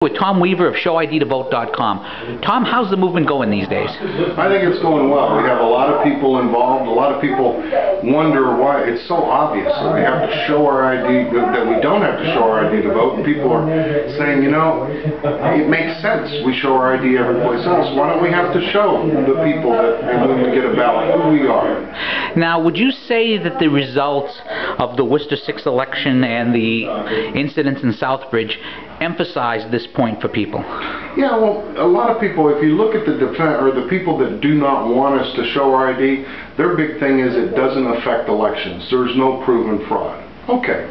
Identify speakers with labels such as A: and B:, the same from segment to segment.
A: With Tom Weaver of ShowID2Vote.com. Tom, how's the movement going these days?
B: I think it's going well. We have a lot of people involved. A lot of people wonder why it's so obvious that we have to show our ID, that we don't have to show our ID to vote. And people are saying, you know, it makes sense. We show our ID every place else. Why don't we have to show the people that when we get a ballot who we are?
A: Now, would you say that the results of the Worcester 6th election and the incidents in Southbridge emphasize this point for people?
B: Yeah, well, a lot of people, if you look at the people that do not want us to show our ID, their big thing is it doesn't affect elections. There's no proven fraud. Okay,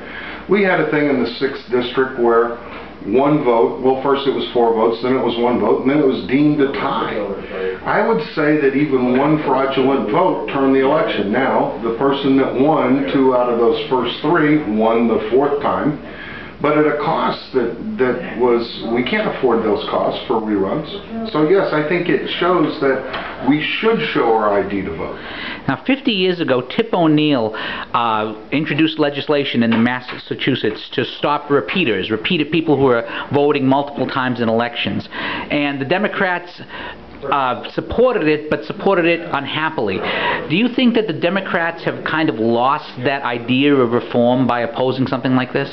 B: we had a thing in the 6th district where one vote, well, first it was 4 votes, then it was 1 vote, and then it was deemed a tie. I would say that even one fraudulent vote turned the election. Now, the person that won 2 out of those first 3 won the 4th time, but at a cost that was, we can't afford those costs for reruns. So yes, I think it shows that we should show our ID to vote.
A: Now, 50 years ago, ONeill introduced legislation in Massachusetts to stop repeated people who are voting multiple times in elections. And the Democrats supported it, but supported it unhappily. Do you think that the Democrats have kind of lost that idea of reform by opposing something like this?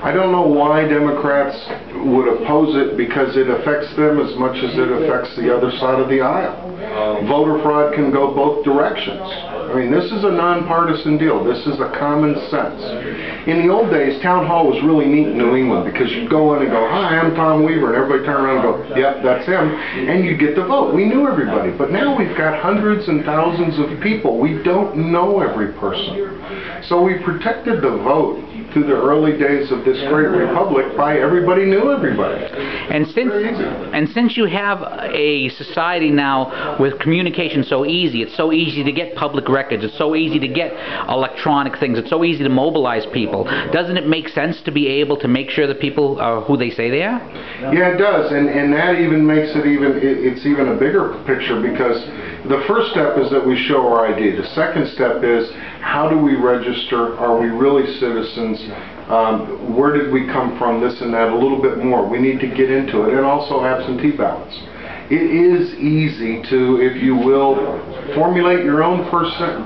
B: I don't know why Democrats would oppose it, because it affects them as much as it affects the other side of the aisle. Voter fraud can go both directions. I mean, this is a nonpartisan deal. This is a common sense. In the old days, town hall was really neat in New England, because you'd go in and go, "Hi, I'm Tom Weaver," and everybody turn around and go, "Yep, that's him," and you'd get the vote. We knew everybody, but now we've got hundreds and thousands of people. We don't know every person. So we protected the vote through the early days of this great republic by everybody knew everybody.
A: And since you have a society now with communication so easy, it's so easy to get public records, it's so easy to get electronic things, it's so easy to mobilize people, doesn't it make sense to be able to make sure that people are who they say they are?
B: Yeah, it does, and that even makes it it's even a bigger picture, because the first step is that we show our ID. The second step is, how do we register? Are we really citizens? Where did we come from? This and that, a little bit more. We need to get into it, and also absentee ballots. It is easy to, if you will, formulate your own person.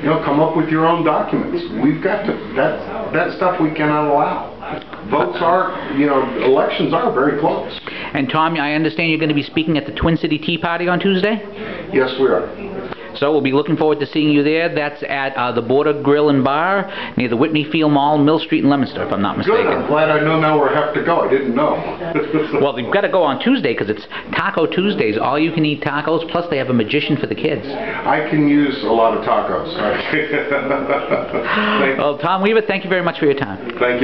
B: You know, come up with your own documents. We've got to, that stuff we cannot allow. Votes are, you know, elections are very close.
A: And Tom, I understand you're going to be speaking at the Twin City Tea Party on Tuesday?
B: Yes, we are.
A: So we'll be looking forward to seeing you there. That's at the Border Grill and Bar near the Whitney Field Mall, Mill Street in Leominster, if I'm not mistaken.
B: Good. I'm glad I know now where I have to go. I didn't know.
A: Well, you've got to go on Tuesday, because it's Taco Tuesdays. All you can eat tacos, plus they have a magician for the kids.
B: I can use a lot of tacos.
A: Well, Tom Weaver, thank you very much for your time.
B: Thank you.